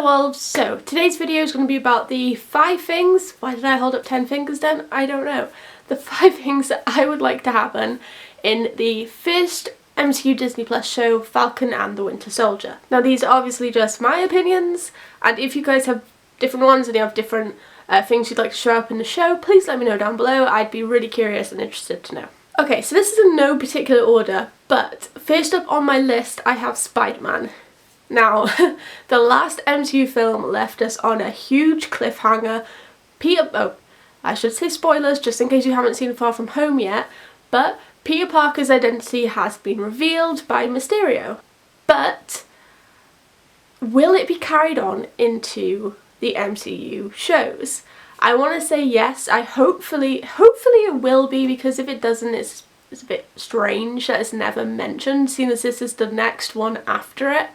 Hello all, so today's video is going to be about the 5 things, why did I hold up 10 fingers then? I don't know. The 5 things that I would like to happen in the first MCU Disney Plus show, Falcon and the Winter Soldier. Now these are obviously just my opinions, and if you guys have different ones and you have different things you'd like to show up in the show, please let me know down below. I'd be really curious and interested to know. Okay, so this is in no particular order, but first up on my list I have Spider-Man. Now, the last MCU film left us on a huge cliffhanger. I should say spoilers just in case you haven't seen Far From Home yet, but Peter Parker's identity has been revealed by Mysterio. But will it be carried on into the MCU shows? I want to say yes. Hopefully it will be, because if it doesn't, it's a bit strange that it's never mentioned, seeing as this is the next one after it.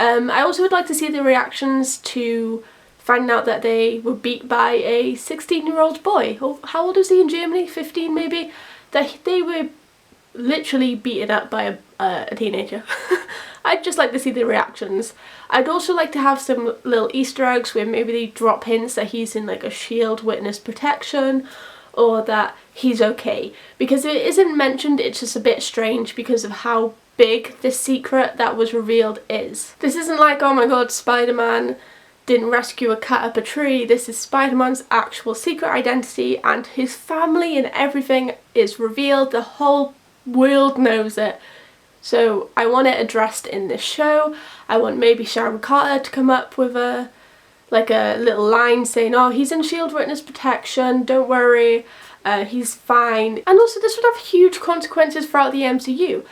I also would like to see the reactions to finding out that they were beat by a 16-year-old boy. Or how old is he in Germany? 15 maybe? That they were literally beaten up by a teenager. I'd just like to see the reactions. I'd also like to have some little Easter eggs where maybe they drop hints that he's in like a shield witness protection, or that he's okay. Because if it isn't mentioned, it's just a bit strange because of how big this secret that was revealed is. This isn't like, oh my god, Spider-Man didn't rescue a cat up a tree. This is Spider-Man's actual secret identity, and his family and everything is revealed. The whole world knows it. So I want it addressed in this show. I want maybe Sharon Carter to come up with a little line saying, oh, he's in shield witness protection, don't worry, he's fine. And also this would have huge consequences throughout the MCU.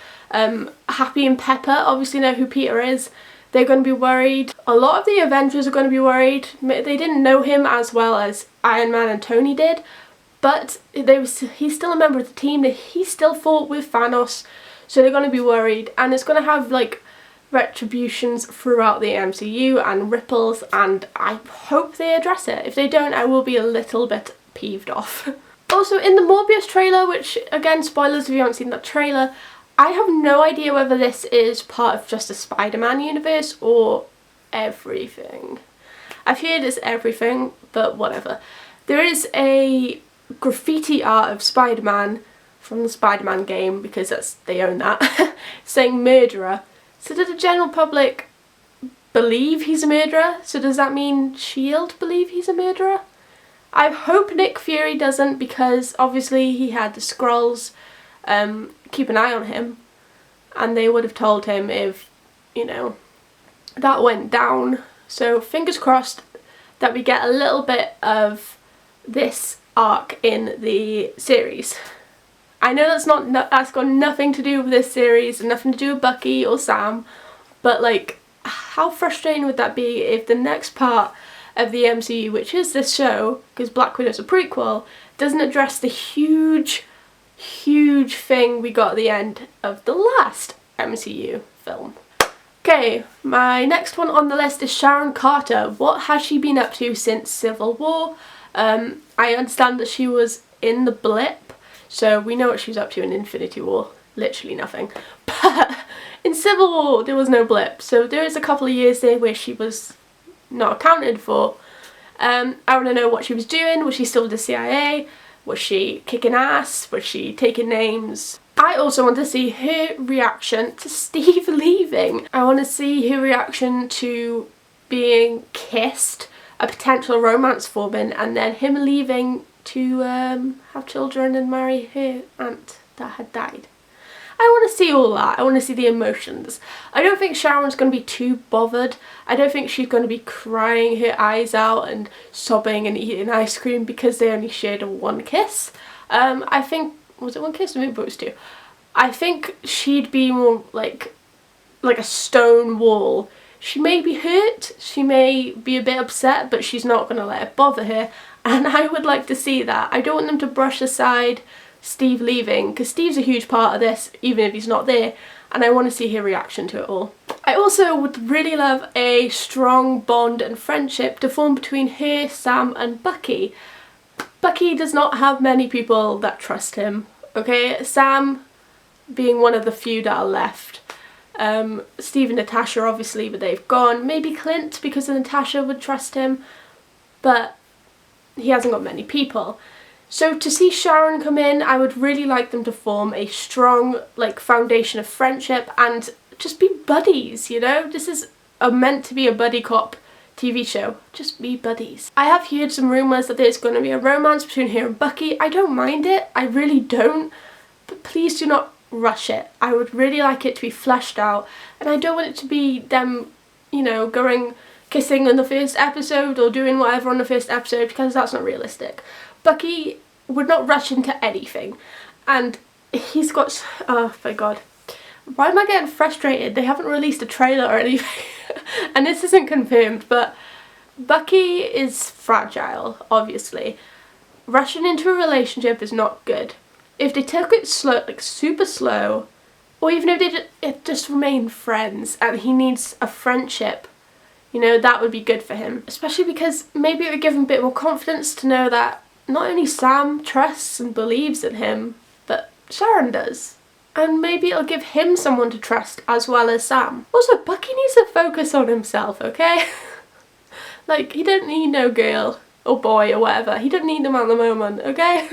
Happy and Pepper obviously know who Peter is. They're going to be worried. A lot of the Avengers are going to be worried. They didn't know him as well as Iron Man and Tony did, but he's still a member of the team. He still fought with Thanos, so they're going to be worried, and it's going to have like retributions throughout the MCU and ripples, and I hope they address it. If they don't, I will be a little bit peeved off. Also, in the Morbius trailer, which again, spoilers if you haven't seen that trailer, I have no idea whether this is part of just a Spider-Man universe or everything. I've heard it's everything, but whatever. There is a graffiti art of Spider-Man from the Spider-Man game, because they own that, saying murderer. So did the general public believe he's a murderer? So does that mean S.H.I.E.L.D. believe he's a murderer? I hope Nick Fury doesn't, because obviously he had the Skrulls keep an eye on him, and they would have told him if, you know, that went down. So fingers crossed that we get a little bit of this arc in the series. I know that's got nothing to do with this series and nothing to do with Bucky or Sam, but like, how frustrating would that be if the next part of the MCU, which is this show, because Black Widow's a prequel, doesn't address the huge thing we got at the end of the last MCU film. Okay, my next one on the list is Sharon Carter. What has she been up to since Civil War? I understand that she was in the blip, so we know what she was up to in Infinity War. Literally nothing. But in Civil War there was no blip, so there is a couple of years there where she was not accounted for. I want to know what she was doing. Was she still with the CIA? Was she kicking ass? Was she taking names? I also want to see her reaction to Steve leaving. I want to see her reaction to being kissed, a potential romance forming, and then him leaving to have children and marry her aunt that had died. I want to see all that. I want to see the emotions. I don't think Sharon's going to be too bothered. I don't think she's going to be crying her eyes out and sobbing and eating ice cream because they only shared one kiss. I think, was it one kiss? Maybe it was two. I think she'd be more like a stone wall. She may be hurt, she may be a bit upset, but she's not going to let it bother her. And I would like to see that. I don't want them to brush aside Steve leaving, because Steve's a huge part of this, even if he's not there, and I want to see her reaction to it all. I also would really love a strong bond and friendship to form between her, Sam and Bucky. Bucky does not have many people that trust him, okay? Sam being one of the few that are left. Steve and Natasha obviously, but they've gone. Maybe Clint, because Natasha would trust him, but he hasn't got many people. So to see Sharon come in, I would really like them to form a strong like foundation of friendship and just be buddies, you know? This is meant to be a buddy cop TV show. Just be buddies. I have heard some rumours that there's going to be a romance between her and Bucky. I don't mind it. I really don't. But please do not rush it. I would really like it to be fleshed out. And I don't want it to be them, you know, going kissing in the first episode or doing whatever on the first episode, because that's not realistic. Bucky would not rush into anything. And he's got... oh my god. Why am I getting frustrated? They haven't released a trailer or anything. And this isn't confirmed, but Bucky is fragile, obviously. Rushing into a relationship is not good. If they took it slow, like super slow, or even if they just remain friends and he needs a friendship, you know, that would be good for him. Especially because maybe it would give him a bit more confidence to know that not only Sam trusts and believes in him, but Sharon does. And maybe it'll give him someone to trust as well as Sam. Also, Bucky needs to focus on himself, okay? Like, he don't need no girl or boy or whatever. He don't need them at the moment, okay?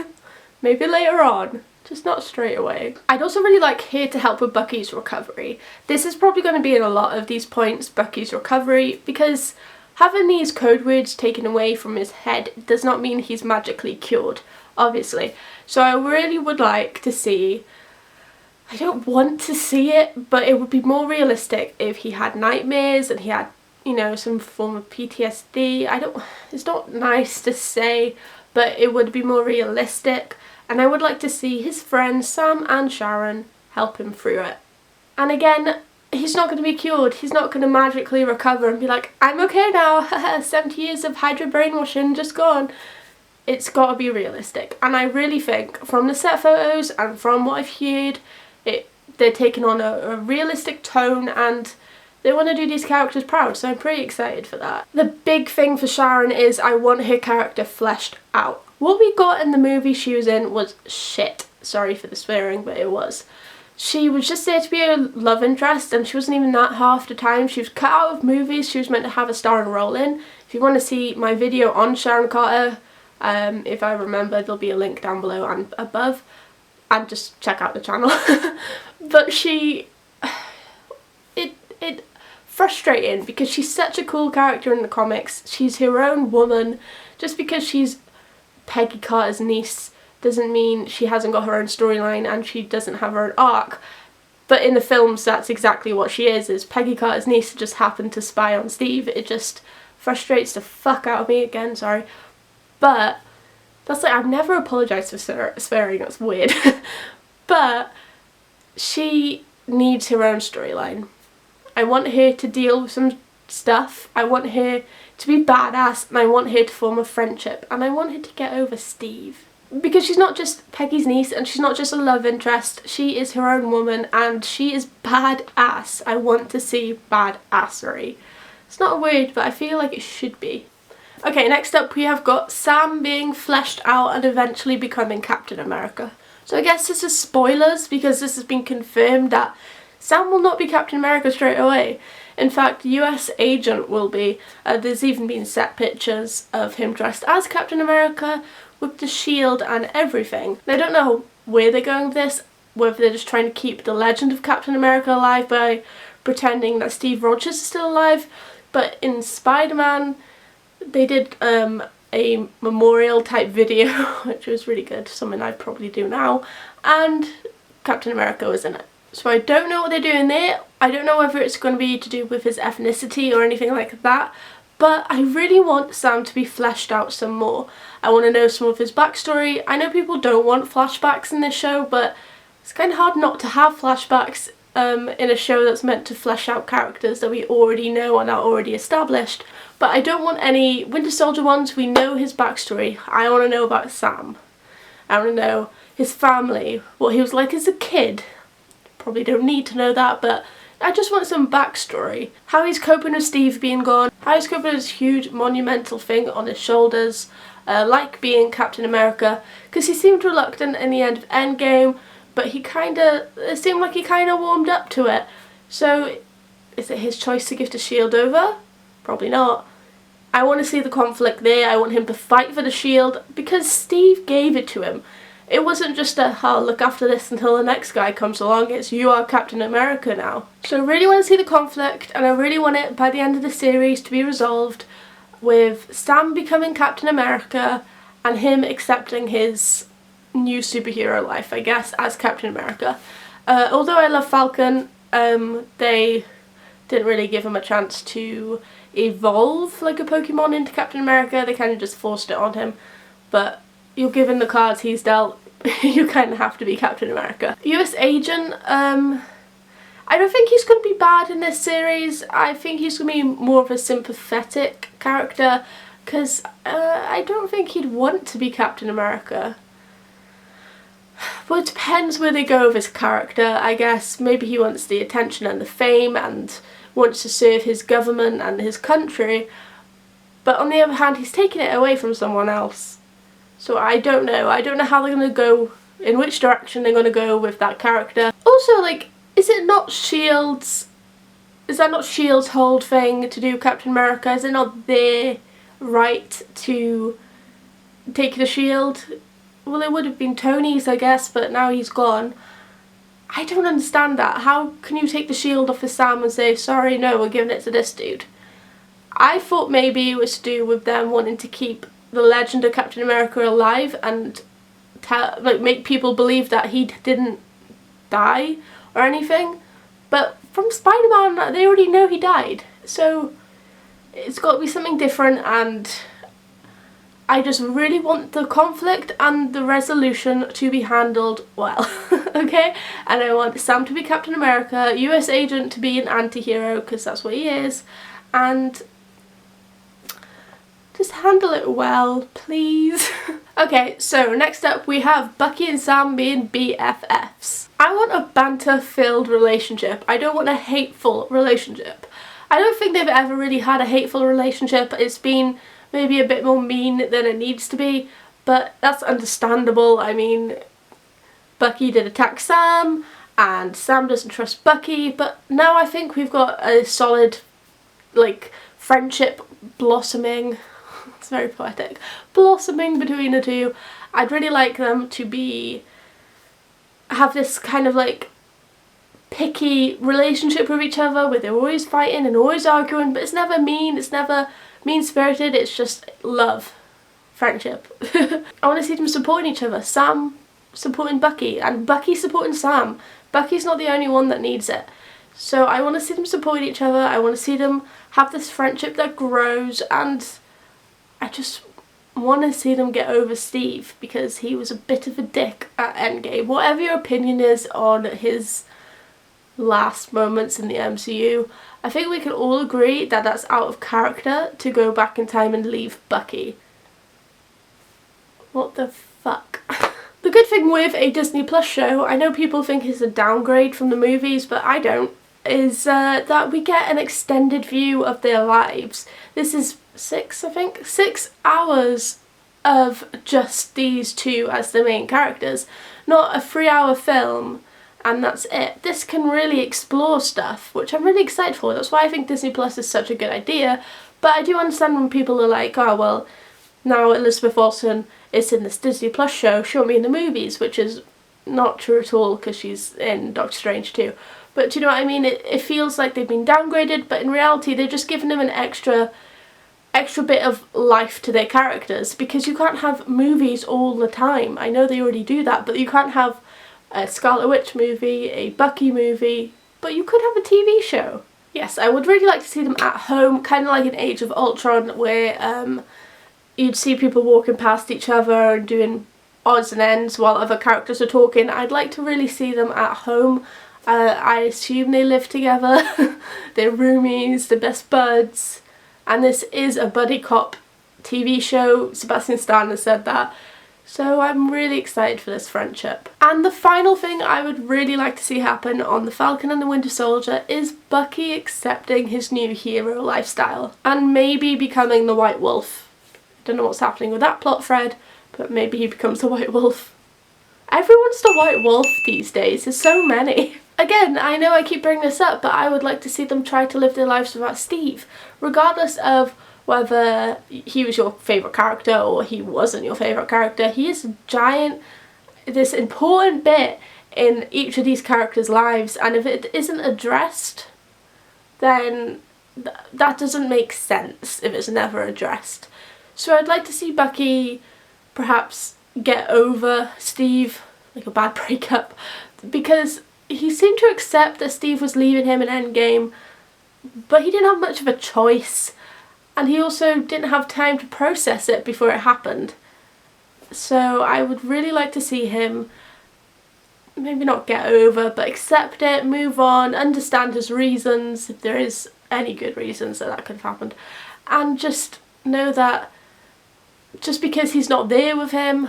Maybe later on, just not straight away. I'd also really like her to help with Bucky's recovery. This is probably going to be in a lot of these points, Bucky's recovery, because having these code words taken away from his head does not mean he's magically cured, obviously. So I really would like to see... I don't want to see it, but it would be more realistic if he had nightmares and he had, you know, some form of PTSD. It's not nice to say, but it would be more realistic. And I would like to see his friends, Sam and Sharon, help him through it. And again, he's not going to be cured. He's not going to magically recover and be like, I'm okay now, 70 years of hydro brainwashing just gone. It's got to be realistic. And I really think, from the set photos and from what I've heard, they're taking on a realistic tone and they want to do these characters proud, so I'm pretty excited for that. The big thing for Sharon is I want her character fleshed out. What we got in the movie she was in was shit. Sorry for the swearing, but it was. She was just there to be a love interest and she wasn't even that half the time. She was cut out of movies she was meant to have a starring role in. If you want to see my video on Sharon Carter, if I remember, there'll be a link down below and above. And just check out the channel. But it frustrating because she's such a cool character in the comics. She's her own woman. Just because she's Peggy Carter's niece doesn't mean she hasn't got her own storyline and she doesn't have her own arc. But in the films, that's exactly what she is Peggy Carter's niece who just happened to spy on Steve. It just frustrates the fuck out of me again, sorry. But that's like, I've never apologised for swearing, that's weird. But she needs her own storyline. I want her to deal with some stuff. I want her to be badass and I want her to form a friendship. And I want her to get over Steve. Because she's not just Peggy's niece and she's not just a love interest. She is her own woman and she is badass. I want to see badassery. It's not a word, but I feel like it should be. Okay, next up we have got Sam being fleshed out and eventually becoming Captain America. So I guess this is spoilers because this has been confirmed that Sam will not be Captain America straight away. In fact, US Agent will be. There's even been set pictures of him dressed as Captain America with the shield and everything. I don't know where they're going with this, whether they're just trying to keep the legend of Captain America alive by pretending that Steve Rogers is still alive, but in Spider-Man they did a memorial type video, which was really good, something I'd probably do now, and Captain America was in it. So I don't know what they're doing there. I don't know whether it's going to be to do with his ethnicity or anything like that, but I really want Sam to be fleshed out some more. I want to know some of his backstory. I know people don't want flashbacks in this show, but it's kind of hard not to have flashbacks in a show that's meant to flesh out characters that we already know and are already established. But I don't want any Winter Soldier ones. We know his backstory. I want to know about Sam. I want to know his family, what he was like as a kid. Probably don't need to know that, but I just want some backstory. How he's coping with Steve being gone, how he's coping with this huge monumental thing on his shoulders, like being Captain America, because he seemed reluctant in the end of Endgame, but it seemed like he kind of warmed up to it. So is it his choice to give the shield over? Probably not. I want to see the conflict there. I want him to fight for the shield because Steve gave it to him. It wasn't just a, oh, look after this until the next guy comes along. It's, you are Captain America now. So I really want to see the conflict, and I really want it by the end of the series to be resolved with Sam becoming Captain America and him accepting his new superhero life, I guess, as Captain America. Although I love Falcon, they didn't really give him a chance to evolve like a Pokemon into Captain America. They kind of just forced it on him. But you're given the cards he's dealt, you kind of have to be Captain America. US Agent, I don't think he's going to be bad in this series. I think he's going to be more of a sympathetic character because I don't think he'd want to be Captain America. Well, it depends where they go with his character, I guess. Maybe he wants the attention and the fame and wants to serve his government and his country. But on the other hand, he's taking it away from someone else. So I don't know. I don't know how they're going to go, in which direction they're going to go with that character. Also, like, is it not S.H.I.E.L.D.'s, is that not S.H.I.E.L.D.'s whole thing to do Captain America? Is it not their right to take the S.H.I.E.L.D.? Well, it would have been Tony's, I guess, but now he's gone. I don't understand that. How can you take the shield off of Sam and say, sorry, no, we're giving it to this dude? I thought maybe it was to do with them wanting to keep the legend of Captain America alive and make people believe that he didn't die or anything. But from Spider-Man, they already know he died. So it's got to be something different, and I just really want the conflict and the resolution to be handled well, okay? And I want Sam to be Captain America, US Agent to be an anti-hero, because that's what he is, and just handle it well, please. Okay, so next up we have Bucky and Sam being BFFs. I want a banter-filled relationship. I don't want a hateful relationship. I don't think they've ever really had a hateful relationship. It's been maybe a bit more mean than it needs to be, but that's understandable. I mean, Bucky did attack Sam, and Sam doesn't trust Bucky, but now I think we've got a solid, like, friendship blossoming. It's very poetic. Blossoming between the two. I'd really like them to have this kind of like picky relationship with each other where they're always fighting and always arguing, but it's never mean, it's never mean-spirited, it's just love. Friendship. I want to see them supporting each other. Sam supporting Bucky and Bucky supporting Sam. Bucky's not the only one that needs it. So I want to see them supporting each other. I want to see them have this friendship that grows, and I just want to see them get over Steve because he was a bit of a dick at Endgame. Whatever your opinion is on his last moments in the MCU, I think we can all agree that that's out of character to go back in time and leave Bucky. What the fuck? The good thing with a Disney Plus show, I know people think it's a downgrade from the movies, but I don't, is that we get an extended view of their lives. This is 6 hours of just these two as the main characters, not a 3-hour film and that's it. This can really explore stuff, which I'm really excited for. That's why I think Disney Plus is such a good idea, but I do understand when people are like, oh well, now Elizabeth Olsen is in this Disney Plus show, show me in the movies, which is not true at all because she's in Doctor Strange too. But do you know what I mean? It feels like they've been downgraded, but in reality they're just giving them an extra bit of life to their characters, because you can't have movies all the time. I know they already do that, but you can't have a Scarlet Witch movie, a Bucky movie, but you could have a TV show. Yes, I would really like to see them at home, kind of like an Age of Ultron, where you'd see people walking past each other and doing odds and ends while other characters are talking. I'd like to really see them at home. I assume they live together, they're roomies, they're best buds, and this is a buddy cop TV show. Sebastian Stan has said that, so I'm really excited for this friendship. And the final thing I would really like to see happen on The Falcon and the Winter Soldier is Bucky accepting his new hero lifestyle and maybe becoming the White Wolf. Don't know what's happening with that plot thread, but maybe he becomes the White Wolf. Everyone's the White Wolf these days, there's so many. Again, I know I keep bringing this up, but I would like to see them try to live their lives without Steve. Regardless of whether he was your favourite character or he wasn't your favourite character, he is a giant, this important bit in each of these characters' lives, and if it isn't addressed, then that doesn't make sense if it's never addressed. So I'd like to see Bucky perhaps get over Steve, like a bad breakup, because he seemed to accept that Steve was leaving him in Endgame, but he didn't have much of a choice, and he also didn't have time to process it before it happened. So I would really like to see him maybe not get over, but accept it, move on, understand his reasons, if there is any good reasons that could have happened, and just know that just because he's not there with him,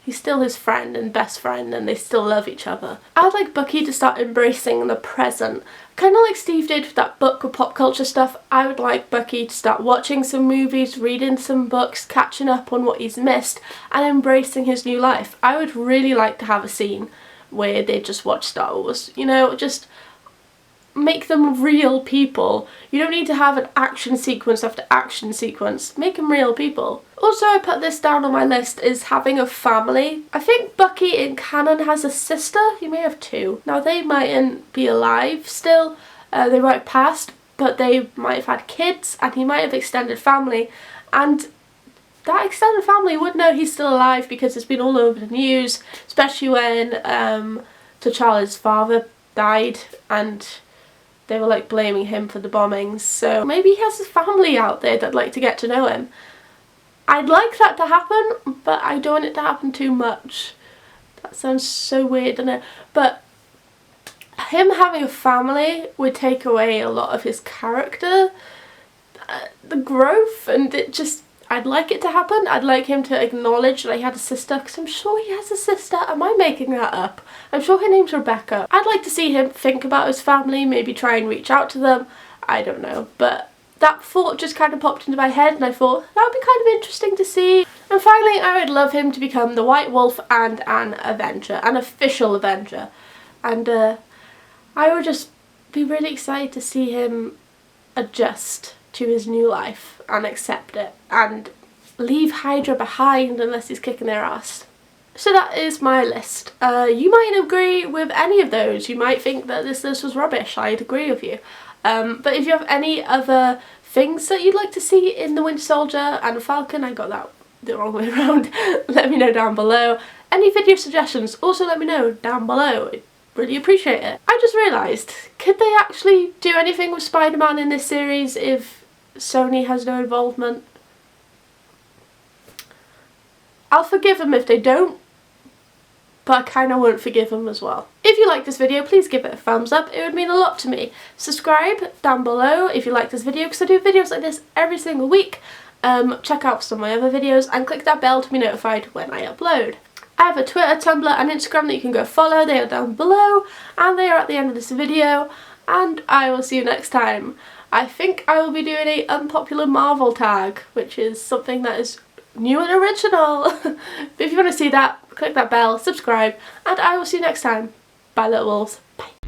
he's still his friend and best friend, and they still love each other. I'd like Bucky to start embracing the present. Kind of like Steve did with that book with pop culture stuff, I would like Bucky to start watching some movies, reading some books, catching up on what he's missed, and embracing his new life. I would really like to have a scene where they just watch Star Wars, you know, just make them real people. You don't need to have an action sequence after action sequence. Make them real people. Also, I put this down on my list is having a family. I think Bucky in canon has a sister. He may have two. Now, they mightn't be alive still. They might have passed, but they might have had kids, and he might have extended family. And that extended family would know he's still alive because it's been all over the news, especially when T'Challa's father died and they were like blaming him for the bombings. So maybe he has a family out there that'd like to get to know him. I'd like that to happen, but I don't want it to happen too much. That sounds so weird, doesn't it? But him having a family would take away a lot of his character, the growth, and it just, I'd like it to happen. I'd like him to acknowledge that he had a sister, because I'm sure he has a sister. Am I making that up? I'm sure her name's Rebecca. I'd like to see him think about his family, maybe try and reach out to them. I don't know, but that thought just kind of popped into my head, and I thought that would be kind of interesting to see. And finally, I would love him to become the White Wolf and an Avenger, an official Avenger. And I would just be really excited to see him adjust to his new life and accept it and leave Hydra behind unless he's kicking their ass. So that is my list. You might agree with any of those. You might think that this list was rubbish. I'd agree with you. But if you have any other things that you'd like to see in the Winter Soldier and Falcon, I got that the wrong way around, let me know down below. Any video suggestions, also let me know down below. I'd really appreciate it. I just realised, could they actually do anything with Spider-Man in this series if Sony has no involvement? I'll forgive them if they don't, but I kind of won't forgive them as well. If you like this video, please give it a thumbs up. It would mean a lot to me. Subscribe down below if you like this video, because I do videos like this every single week. Check out some of my other videos and click that bell to be notified when I upload. I have a Twitter, Tumblr and Instagram that you can go follow. They are down below and they are at the end of this video, and I will see you next time. I think I will be doing a unpopular Marvel tag, which is something that is new and original. But if you want to see that, click that bell, subscribe, and I will see you next time. Bye little wolves. Bye.